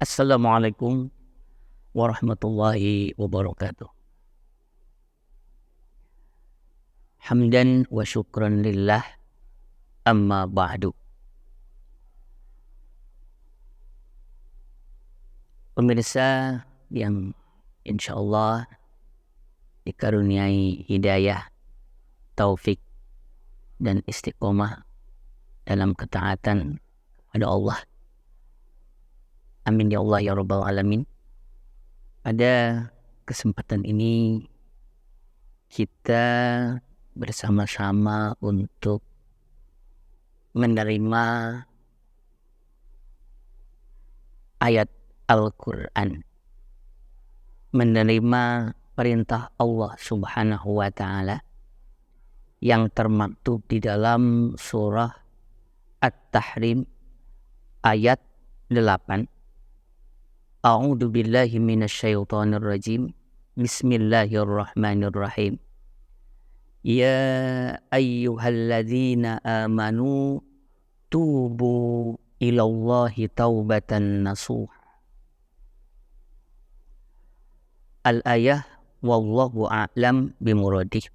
Assalamualaikum warahmatullahi wabarakatuh. Hamdan wa syukran lillah, amma ba'du. Pemirsa yang insyaallah dikaruniai hidayah, taufik, dan istiqomah dalam ketaatan kepada Allah. Amin ya Allah ya rabbal alamin. Pada kesempatan ini kita bersama-sama untuk menerima ayat Al-Quran, menerima perintah Allah Subhanahu wa Ta'ala yang termaktub di dalam surah At-Tahrim ayat 8. A'udzu billahi minasyaitonir rajim. Bismillahirrahmanirrahim. Ya ayyuhalladzina amanu tubu ilallahi taubatan nasuha. Al-ayah wallahu a'lam bimuradih.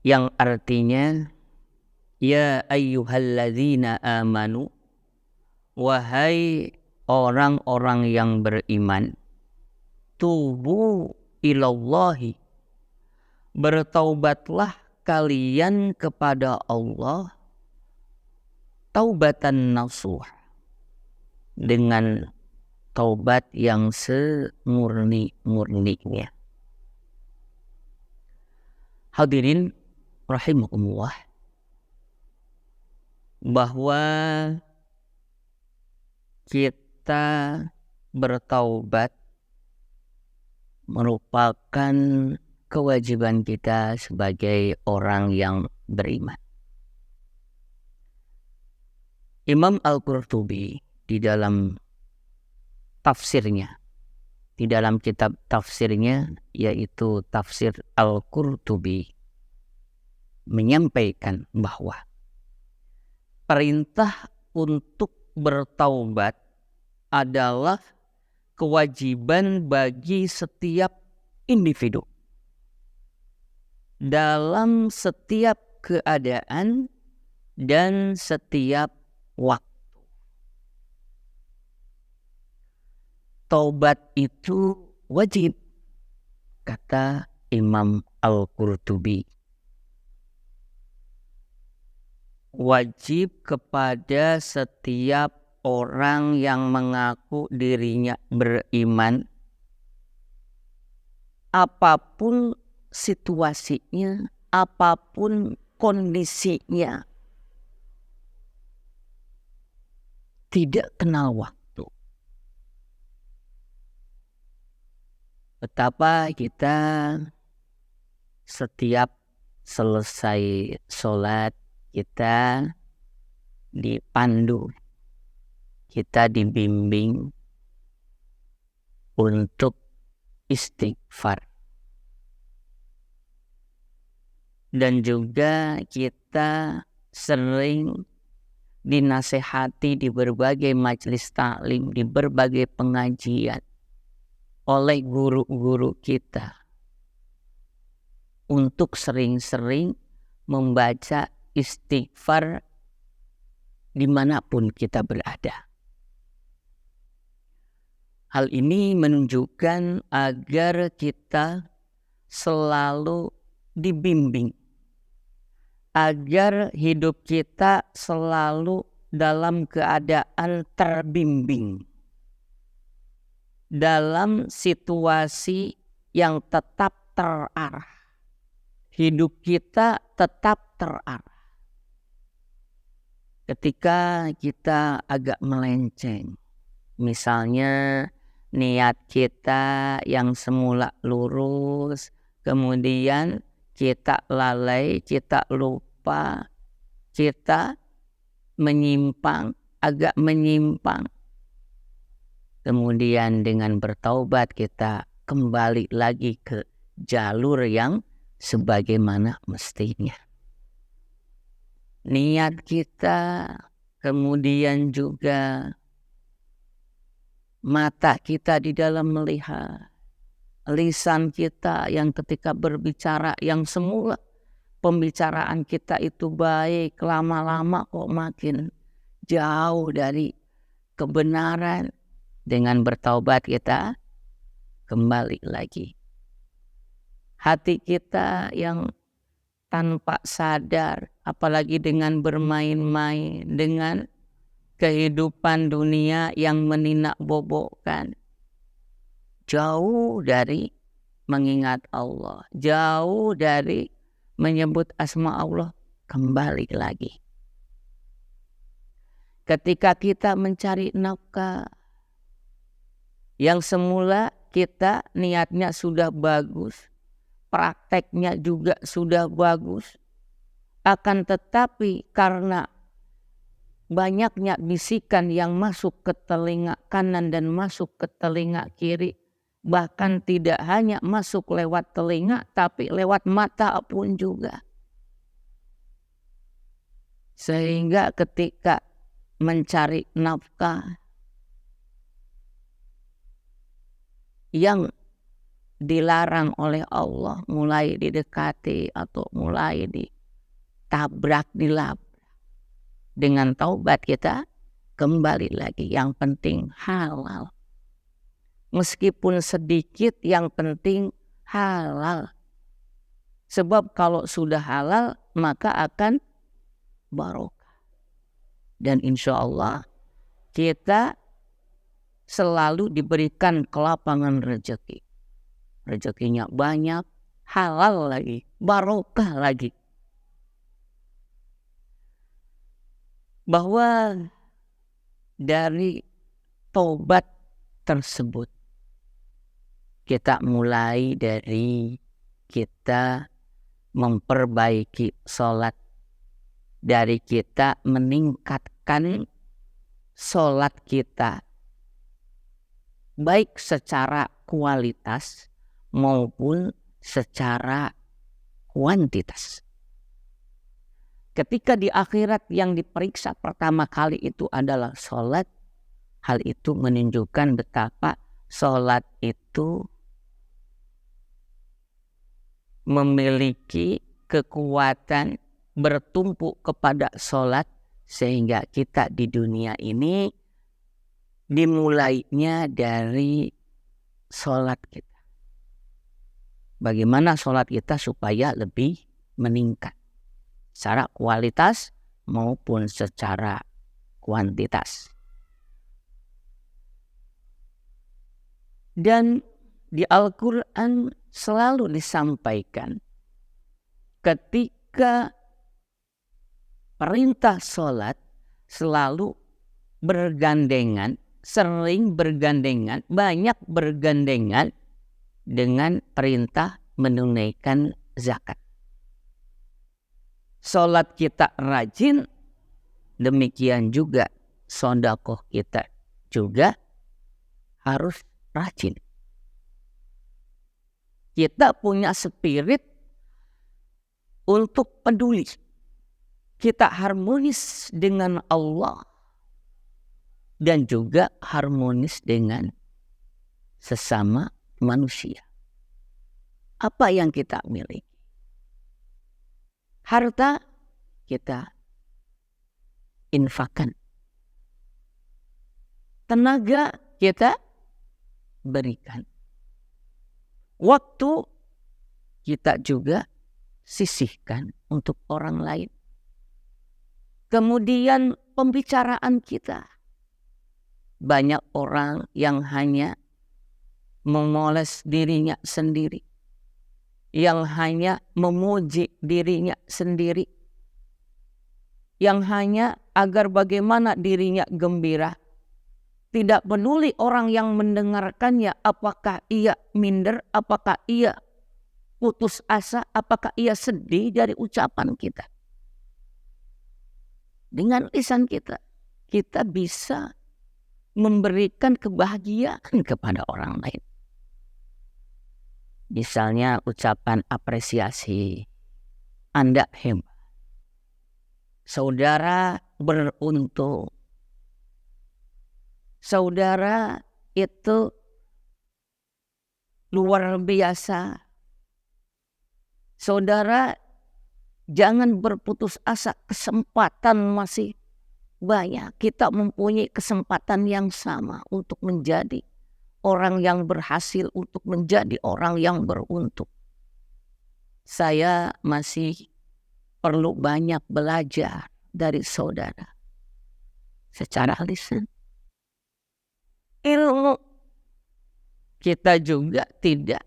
Yang artinya, ya ayyuhalladzina amanu, wahai orang-orang yang beriman, tubu ilallahi, bertaubatlah kalian kepada Allah taubatan nasuh, dengan taubat yang semurni-murninya. Hadirin rahimakumullah, bahwa kita bertaubat merupakan kewajiban kita sebagai orang yang beriman. Imam Al-Qurtubi di dalam tafsirnya, di dalam kitab tafsirnya yaitu Tafsir Al-Qurtubi, menyampaikan bahwa perintah untuk bertaubat adalah kewajiban bagi setiap individu dalam setiap keadaan dan setiap waktu. Taubat itu wajib, kata Imam Al-Qurtubi. Wajib kepada setiap orang yang mengaku dirinya beriman, apapun situasinya, apapun kondisinya, tidak kenal waktu. Betapa kita setiap selesai sholat, kita dipandu, kita dibimbing untuk istighfar. Dan juga kita sering dinasehati di berbagai majelis taklim, di berbagai pengajian oleh guru-guru kita untuk sering-sering membaca istighfar dimanapun kita berada. Hal ini menunjukkan agar kita selalu dibimbing, agar hidup kita selalu dalam keadaan terbimbing, dalam situasi yang tetap terarah. Hidup kita tetap terarah. Ketika kita agak melenceng, misalnya niat kita yang semula lurus, kemudian kita lalai, kita lupa, kita menyimpang, agak menyimpang. Kemudian dengan bertaubat kita kembali lagi ke jalur yang sebagaimana mestinya. Niat kita kemudian juga mata kita di dalam melihat, lisan kita yang ketika berbicara, yang semula pembicaraan kita itu baik, lama-lama kok makin jauh dari kebenaran. Dengan bertaubat kita kembali lagi. Hati kita yang tanpa sadar, apalagi dengan bermain-main, dengan kehidupan dunia yang meninak bobokkan, jauh dari mengingat Allah, jauh dari menyebut asma Allah, kembali lagi. Ketika kita mencari nafkah, yang semula kita niatnya sudah bagus, prakteknya juga sudah bagus, akan tetapi karena banyaknya bisikan yang masuk ke telinga kanan dan masuk ke telinga kiri, bahkan tidak hanya masuk lewat telinga tapi lewat mata pun juga. Sehingga ketika mencari nafkah yang dilarang oleh Allah, mulai didekati atau mulai ditabrak, dilabrak. Dengan taubat kita kembali lagi, yang penting halal. Meskipun sedikit, yang penting halal. Sebab kalau sudah halal maka akan barokah. Dan insya Allah kita selalu diberikan kelapangan rezeki. Rezekinya banyak, halal lagi, barokah lagi. Bahwa dari taubat tersebut, kita mulai dari kita memperbaiki sholat, dari kita meningkatkan sholat kita, baik secara kualitas maupun secara kuantitas. Ketika di akhirat yang diperiksa pertama kali itu adalah sholat, hal itu menunjukkan betapa sholat itu memiliki kekuatan bertumpu kepada sholat, sehingga kita di dunia ini dimulainya dari sholat kita. Bagaimana sholat kita supaya lebih meningkat secara kualitas maupun secara kuantitas. Dan di Al-Quran selalu disampaikan ketika perintah sholat selalu bergandengan, sering bergandengan, banyak bergandengan dengan perintah menunaikan zakat. Sholat kita rajin, demikian juga sedekah kita juga harus rajin. Kita punya spirit untuk peduli. Kita harmonis dengan Allah dan juga harmonis dengan sesama manusia. Apa yang kita miliki? Harta kita infakkan. Tenaga kita berikan. Waktu kita juga sisihkan untuk orang lain. Kemudian pembicaraan kita. Banyak orang yang hanya memoles dirinya sendiri, yang hanya memuji dirinya sendiri, yang hanya agar bagaimana dirinya gembira. Tidak peduli orang yang mendengarkannya, apakah ia minder, apakah ia putus asa, apakah ia sedih dari ucapan kita. Dengan lisan kita, kita bisa memberikan kebahagiaan kepada orang lain. Misalnya ucapan apresiasi, Anda hebat, saudara beruntung, saudara itu luar biasa. Saudara, jangan berputus asa, kesempatan masih banyak. Kita mempunyai kesempatan yang sama untuk menjadi orang yang berhasil, untuk menjadi orang yang beruntung. Saya masih perlu banyak belajar dari saudara secara lisan. Ilmu kita juga tidak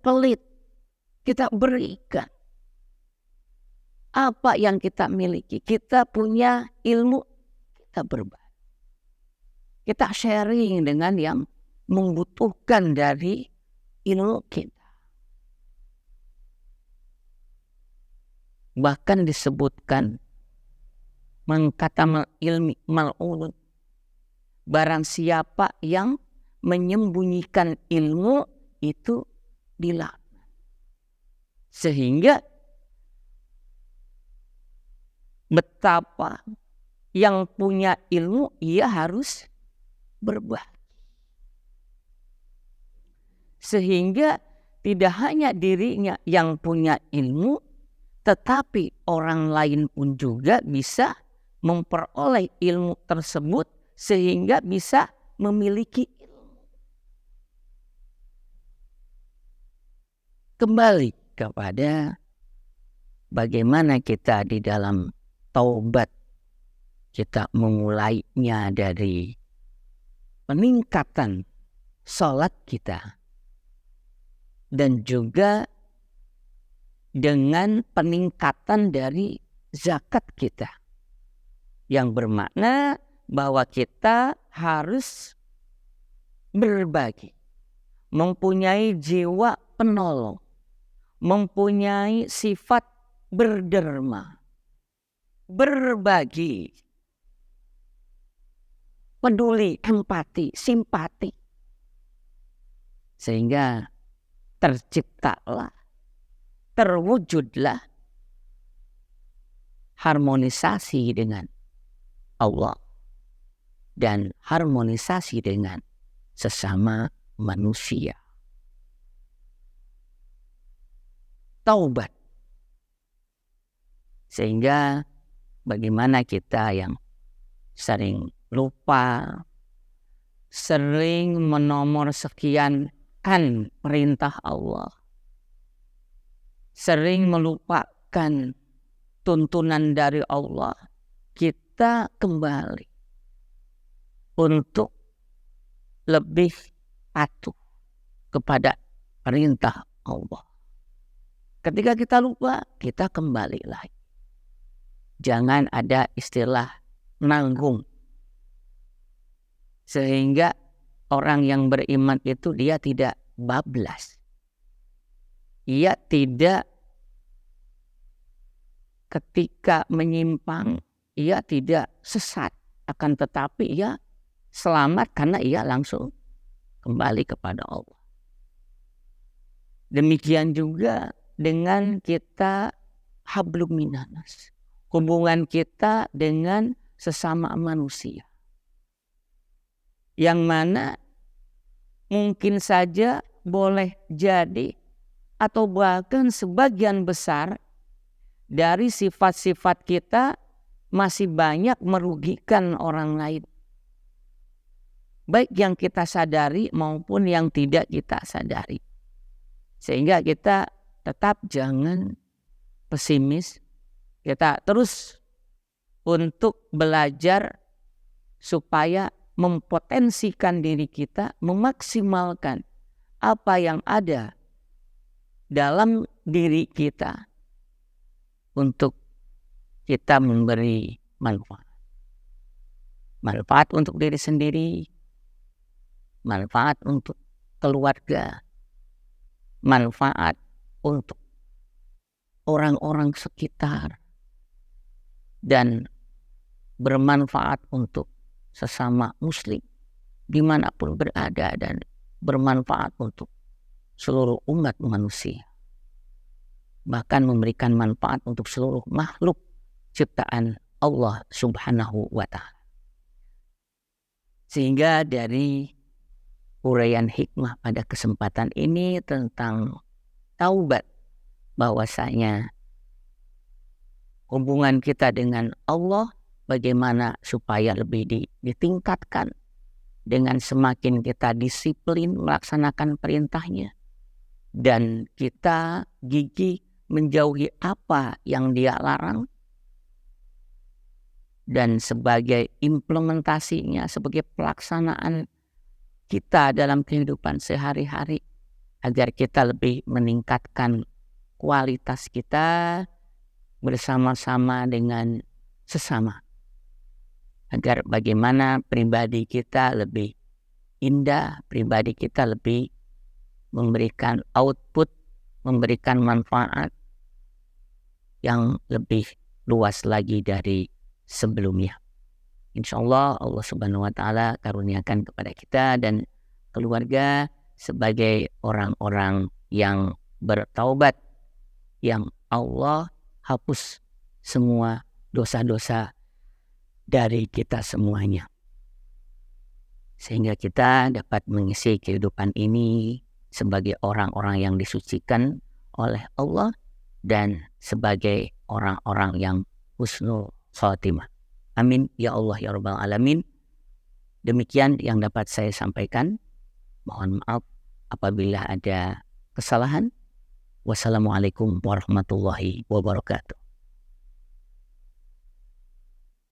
pelit, kita berikan apa yang kita miliki. Kita punya ilmu, kita berbagi, kita sharing dengan yang membutuhkan dari ilmu kita. Bahkan disebutkan mengkatamal ilmi mal'un, barang siapa yang menyembunyikan ilmu itu dilaknat. Sehingga betapa yang punya ilmu ia harus berbagi. Sehingga tidak hanya dirinya yang punya ilmu, tetapi orang lain pun juga bisa memperoleh ilmu tersebut sehingga bisa memiliki ilmu. Kembali kepada bagaimana kita di dalam taubat, kita memulainya dari peningkatan sholat kita dan juga dengan peningkatan dari zakat kita, yang bermakna bahwa kita harus berbagi, mempunyai jiwa penolong, mempunyai sifat berderma, berbagi, peduli, empati, simpati. Sehingga terciptalah, terwujudlah harmonisasi dengan Allah dan harmonisasi dengan sesama manusia. Taubat. Sehingga bagaimana kita yang sering lupa, sering menomor sekiankan perintah Allah, sering melupakan tuntunan dari Allah, kita kembali untuk lebih patuh kepada perintah Allah. Ketika kita lupa, kita kembali lagi. Jangan ada istilah nanggung. Sehingga orang yang beriman itu dia tidak bablas. Ia tidak ketika menyimpang, ia tidak sesat. Akan tetapi ia selamat karena ia langsung kembali kepada Allah. Demikian juga dengan kita hablum minanas, hubungan kita dengan sesama manusia, yang mana mungkin saja boleh jadi atau bahkan sebagian besar dari sifat-sifat kita masih banyak merugikan orang lain, baik yang kita sadari maupun yang tidak kita sadari. Sehingga kita tetap jangan pesimis, kita terus untuk belajar supaya mempotensikan diri kita, memaksimalkan apa yang ada dalam diri kita untuk kita memberi manfaat. Manfaat untuk diri sendiri, manfaat untuk keluarga, manfaat untuk orang-orang sekitar, dan bermanfaat untuk sesama muslim dimanapun berada, dan bermanfaat untuk seluruh umat manusia, bahkan memberikan manfaat untuk seluruh makhluk ciptaan Allah Subhanahu wa Ta'ala. Sehingga dari uraian hikmah pada kesempatan ini tentang taubat, bahwasanya hubungan kita dengan Allah bagaimana supaya lebih ditingkatkan dengan semakin kita disiplin melaksanakan perintahnya dan kita gigih menjauhi apa yang dia larang, dan sebagai implementasinya, sebagai pelaksanaan kita dalam kehidupan sehari-hari agar kita lebih meningkatkan kualitas kita bersama-sama dengan sesama, agar bagaimana pribadi kita lebih indah, pribadi kita lebih memberikan output, memberikan manfaat yang lebih luas lagi dari sebelumnya. Insyaallah Allah Subhanahu wa taala karuniakan kepada kita dan keluarga sebagai orang-orang yang bertaubat, yang Allah hapus semua dosa-dosa dari kita semuanya, sehingga kita dapat mengisi kehidupan ini sebagai orang-orang yang disucikan oleh Allah dan sebagai orang-orang yang husnul khatimah. Amin ya Allah ya rabbal alamin. Demikian yang dapat saya sampaikan. Mohon maaf apabila ada kesalahan. Wassalamualaikum warahmatullahi wabarakatuh.